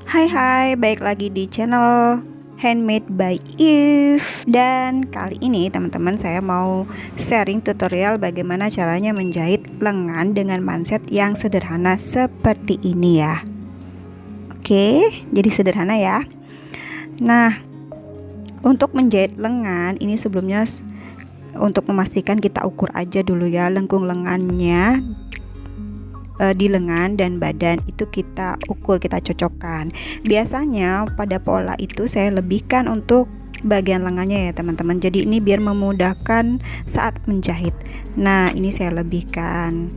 Hai, baik lagi di channel Handmade by Eve. Dan kali ini teman-teman saya mau sharing tutorial bagaimana caranya menjahit lengan dengan manset yang sederhana seperti ini ya. Oke, jadi sederhana ya. Nah, untuk menjahit lengan ini sebelumnya untuk memastikan kita ukur aja dulu ya lengkung lengannya. Di lengan dan badan itu kita ukur, kita cocokkan. Biasanya pada pola itu saya lebihkan untuk bagian lengannya ya teman-teman, jadi ini biar memudahkan saat menjahit. Nah ini saya lebihkan,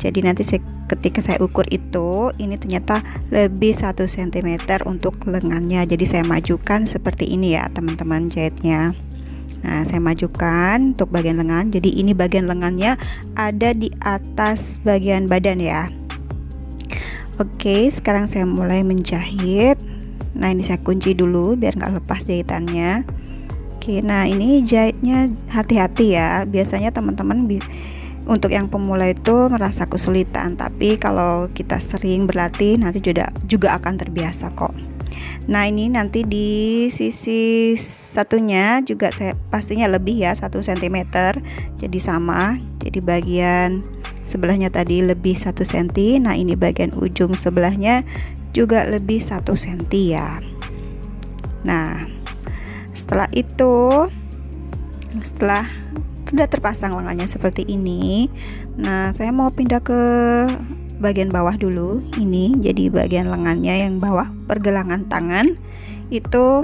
jadi nanti ketika saya ukur itu ini ternyata lebih 1 cm untuk lengannya, jadi saya majukan seperti ini ya teman-teman jahitnya. Nah saya majukan untuk bagian lengan, jadi ini bagian lengannya ada di atas bagian badan ya. Oke, sekarang saya mulai menjahit. Nah ini saya kunci dulu biar nggak lepas jahitannya. Oke, nah ini jahitnya hati-hati ya, biasanya teman-teman untuk yang pemula itu merasa kesulitan, tapi kalau kita sering berlatih nanti juga akan terbiasa kok. Nah ini nanti di sisi satunya juga saya pastinya lebih ya 1 cm, jadi sama, jadi bagian sebelahnya tadi lebih 1 cm. Nah ini bagian ujung sebelahnya juga lebih 1 cm ya. Nah setelah itu, setelah sudah terpasang lengannya seperti ini, nah saya mau pindah ke bagian bawah dulu. Ini jadi bagian lengannya yang bawah, pergelangan tangan itu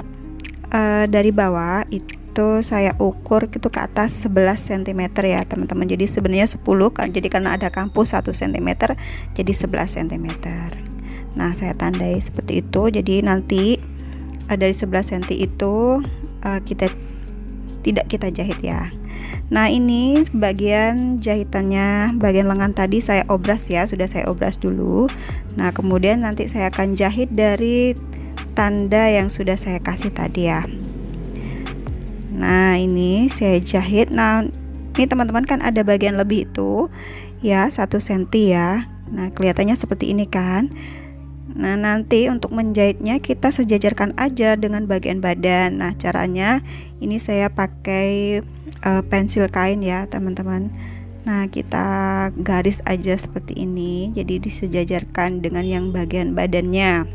dari bawah itu saya ukur itu ke atas 11 cm ya teman-teman. Jadi sebenarnya 10 kan, jadi karena ada kampus 1 cm jadi 11 cm. Nah saya tandai seperti itu, jadi nanti dari 11 cm itu tidak kita jahit ya. Nah ini bagian jahitannya, bagian lengan tadi saya obras ya, sudah saya obras dulu. Nah kemudian nanti saya akan jahit dari tanda yang sudah saya kasih tadi ya. Nah ini saya jahit. Nah ini teman-teman kan ada bagian lebih itu ya, 1 cm ya. Nah kelihatannya seperti ini kan. Nah nanti untuk menjahitnya kita sejajarkan aja dengan bagian badan. Nah caranya ini saya pakai pensil kain ya teman-teman. Nah kita garis aja seperti ini, jadi disejajarkan dengan yang bagian badannya.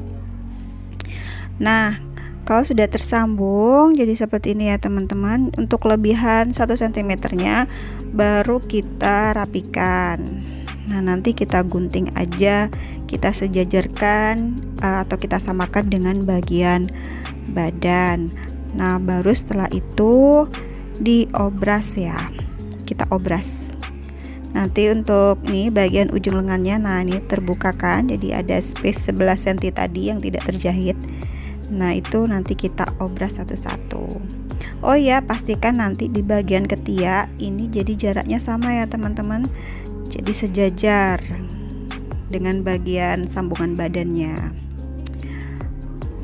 Nah kalau sudah tersambung jadi seperti ini ya teman-teman. Untuk lebihan 1 cm nya baru kita rapikan. Nah nanti kita gunting aja, kita sejajarkan atau kita samakan dengan bagian badan. Nah baru setelah itu diobras ya, kita obras. Nanti untuk ini bagian ujung lengannya, nah ini terbuka kan, jadi ada space 11 cm tadi yang tidak terjahit. Nah itu nanti kita obras satu-satu. Oh ya, pastikan nanti di bagian ketiak ini jadi jaraknya sama ya teman-teman, jadi sejajar dengan bagian sambungan badannya.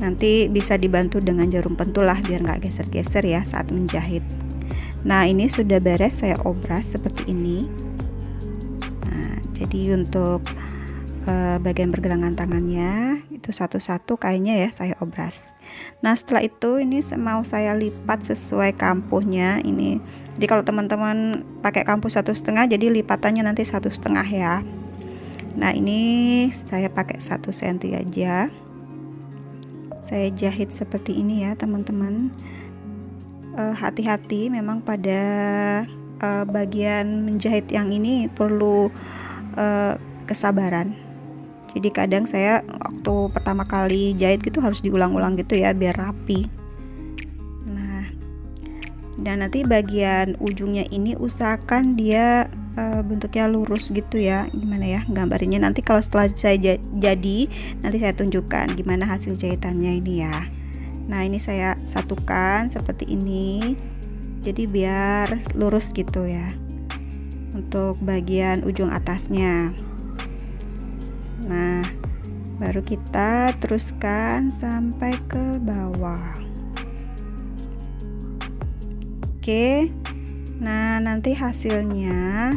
Nanti bisa dibantu dengan jarum pentul lah biar nggak geser-geser ya saat menjahit. Nah ini sudah beres, saya obras seperti ini. Nah jadi untuk bagian pergelangan tangannya itu satu-satu kainnya ya saya obras. Nah setelah itu ini mau saya lipat sesuai kampuhnya ini. Jadi kalau teman-teman pakai kampuh 1,5, jadi lipatannya nanti 1,5 ya. Nah ini saya pakai 1 cm aja, saya jahit seperti ini ya teman-teman. Hati-hati memang pada bagian menjahit yang ini perlu kesabaran. Jadi kadang saya waktu pertama kali jahit gitu harus diulang-ulang gitu ya biar rapi. Nah dan nanti bagian ujungnya ini usahakan dia bentuknya lurus gitu ya. Gimana ya gambarnya, nanti kalau setelah saya jadi nanti saya tunjukkan gimana hasil jahitannya ini ya. Nah ini saya satukan seperti ini, jadi biar lurus gitu ya untuk bagian ujung atasnya. Nah baru kita teruskan sampai ke bawah. Oke, nah nanti hasilnya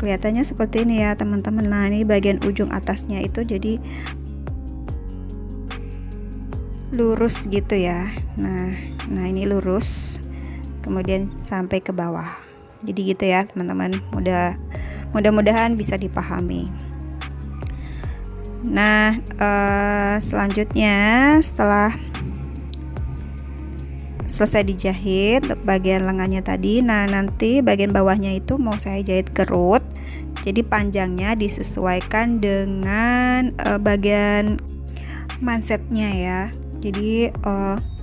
kelihatannya seperti ini ya teman-teman. Nah ini bagian ujung atasnya itu jadi lurus gitu ya. Nah ini lurus, kemudian sampai ke bawah. Jadi gitu ya teman-teman, mudah-mudahan bisa dipahami. Nah selanjutnya setelah selesai dijahit untuk bagian lengannya tadi, nah nanti bagian bawahnya itu mau saya jahit kerut. Jadi panjangnya disesuaikan dengan bagian mansetnya ya. Jadi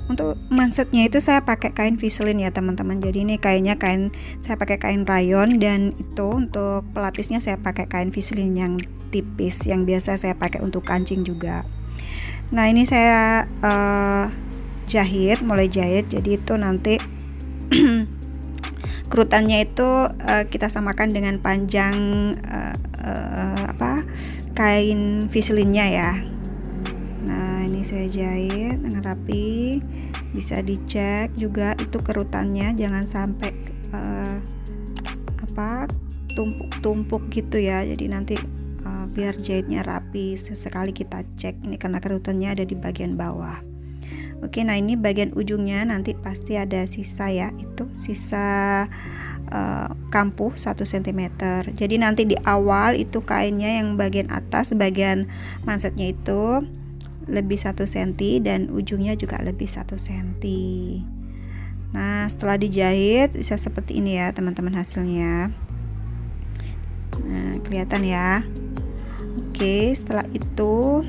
untuk mansetnya itu saya pakai kain Viselin ya teman-teman. Jadi ini kainnya saya pakai kain rayon, dan itu untuk pelapisnya saya pakai kain Viselin yang tipis yang biasa saya pakai untuk kancing juga. Nah ini saya mulai jahit. Jadi itu nanti kerutannya itu kita samakan dengan panjang kain Viselinnya ya. Nah ini saya jahit dengan rapi, bisa dicek juga itu kerutannya jangan sampai tumpuk-tumpuk gitu ya. Jadi nanti biar jahitnya rapi, sesekali kita cek ini karena kerutannya ada di bagian bawah. Oke, nah ini bagian ujungnya nanti pasti ada sisa ya, itu sisa kampuh 1 cm. Jadi nanti di awal itu kainnya yang bagian atas, bagian mansetnya itu lebih 1 cm dan ujungnya juga lebih 1 cm. Nah setelah dijahit bisa seperti ini ya teman-teman hasilnya. Nah kelihatan ya. Oke, setelah itu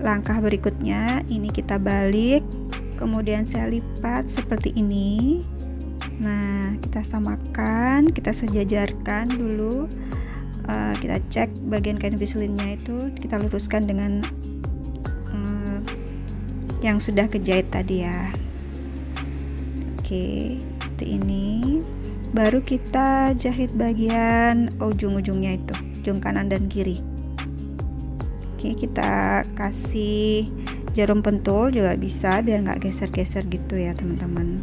langkah berikutnya ini kita balik, kemudian saya lipat seperti ini. Nah kita samakan, kita sejajarkan dulu, kita cek bagian kain Viselinnya itu kita luruskan dengan yang sudah kejahit tadi ya. Oke, seperti ini. Baru kita jahit bagian ujung-ujungnya itu, ujung kanan dan kiri. Oke, kita kasih jarum pentul juga bisa biar nggak geser-geser gitu ya teman-teman.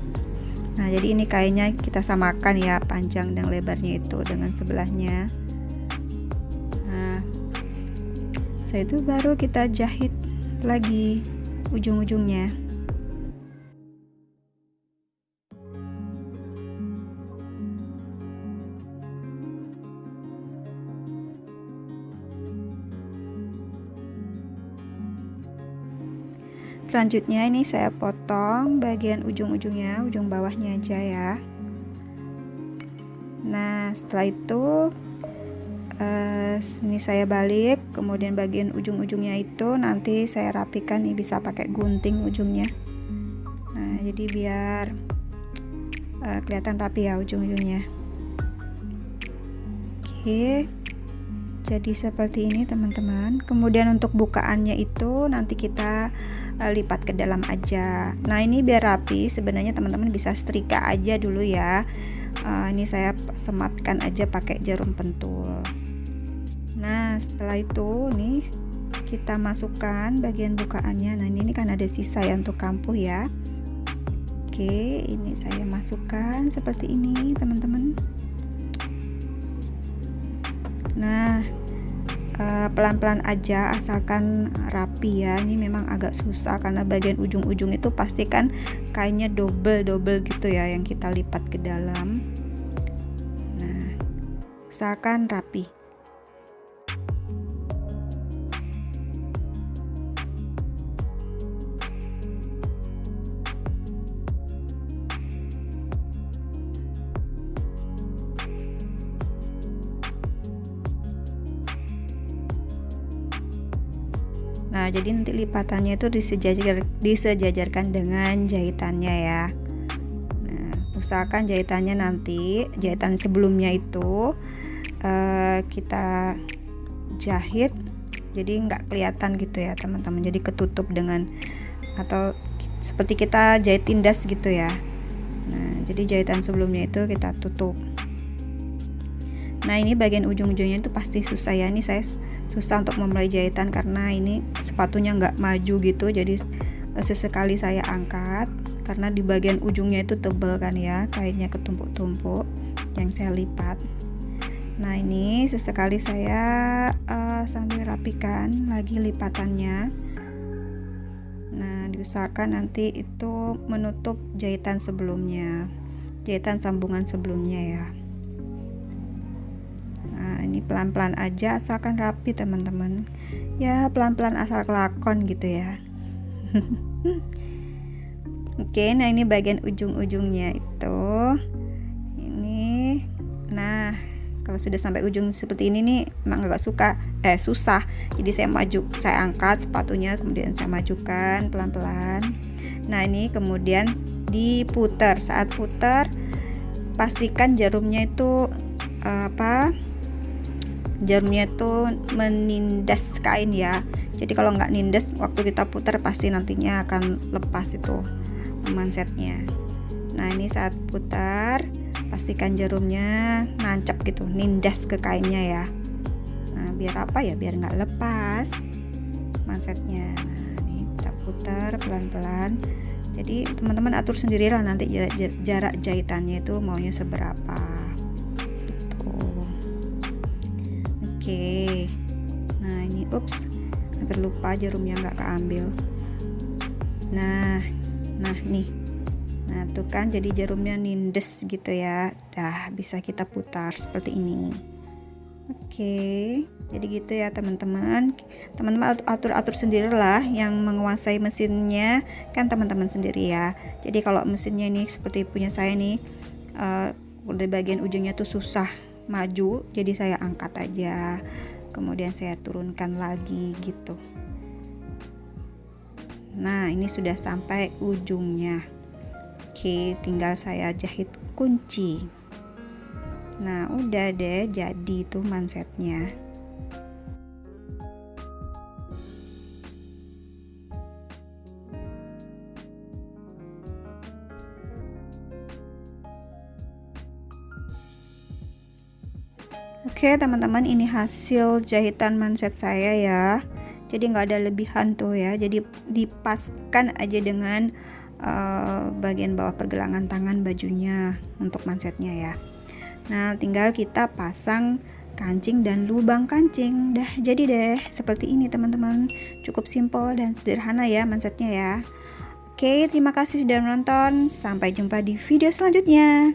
Nah jadi ini kainnya kita samakan ya, panjang dan lebarnya itu dengan sebelahnya. Nah setelah itu baru kita jahit lagi ujung-ujungnya. Selanjutnya ini saya potong bagian ujung-ujungnya, ujung bawahnya aja ya. Nah setelah itu ini saya balik, kemudian bagian ujung-ujungnya itu nanti saya rapikan nih, bisa pakai gunting ujungnya. Nah jadi biar kelihatan rapi ya ujung-ujungnya. Oke, jadi seperti ini teman-teman. Kemudian untuk bukaannya itu nanti kita lipat ke dalam aja. Nah ini biar rapi sebenarnya teman-teman bisa setrika aja dulu ya. Ini saya sematkan aja pakai jarum pentul. Nah setelah itu nih kita masukkan bagian bukaannya. Nah ini kan ada sisa ya untuk kampuh ya. Oke, ini saya masukkan seperti ini teman-teman. Nah pelan-pelan aja asalkan rapi ya. Ini memang agak susah karena bagian ujung-ujung itu pasti kan kainnya double gitu ya yang kita lipat ke dalam. Nah usahakan rapi. Nah jadi nanti lipatannya itu disejajarkan dengan jahitannya ya. Nah usahakan jahitannya nanti, jahitan sebelumnya itu kita jahit jadi nggak kelihatan gitu ya teman-teman, jadi ketutup dengan, atau seperti kita jahit tindas gitu ya. Nah jadi jahitan sebelumnya itu kita tutup. Nah ini bagian ujung-ujungnya itu pasti susah ya. Ini saya susah untuk memulai jahitan karena ini sepatunya nggak maju gitu. Jadi sesekali saya angkat karena di bagian ujungnya itu tebal kan ya, kainnya ketumpuk-tumpuk yang saya lipat. Nah ini sesekali saya sambil rapikan lagi lipatannya. Nah, diusahakan nanti itu menutup jahitan sebelumnya, jahitan sambungan sebelumnya ya. Nah, ini pelan-pelan aja, asalkan rapi teman-teman. Ya, pelan-pelan asal kelakon gitu ya. Oke, nah ini bagian ujung-ujungnya itu. Ini, nah kalau sudah sampai ujung seperti ini nih, emang agak susah. Jadi saya angkat sepatunya, kemudian saya majukan pelan-pelan. Nah ini kemudian diputar. Saat putar, pastikan jarumnya itu jarumnya itu menindas kain ya. Jadi kalau nggak nindas, waktu kita putar pasti nantinya akan lepas itu mansetnya. Nah ini saat putar, pastikan jarumnya nancap gitu, nindas ke kainnya ya. Nah biar apa ya, biar nggak lepas mansetnya. Nah ini kita putar pelan-pelan. Jadi teman-teman atur sendirilah nanti jarak jahitannya itu maunya seberapa gitu. Oke. Nah ini hampir lupa jarumnya nggak keambil. Nah nih. Nah tuh kan jadi jarumnya nindes gitu ya. Dah bisa kita putar seperti ini. Oke, jadi gitu ya teman-teman. Teman-teman atur sendirilah, yang menguasai mesinnya kan teman-teman sendiri ya. Jadi kalau mesinnya ini seperti punya saya nih, di bagian ujungnya tuh susah maju, jadi saya angkat aja, kemudian saya turunkan lagi gitu. Nah ini sudah sampai ujungnya. Oke, tinggal saya jahit kunci. Nah udah deh, jadi tuh mansetnya. Oke teman-teman, ini hasil jahitan manset saya ya. Jadi nggak ada lebihan tuh ya, jadi dipaskan aja dengan bagian bawah pergelangan tangan bajunya untuk mansetnya ya. Nah tinggal kita pasang kancing dan lubang kancing. Dah jadi deh seperti ini teman-teman. Cukup simpel dan sederhana ya mansetnya ya. Oke, terima kasih sudah menonton. Sampai jumpa di video selanjutnya.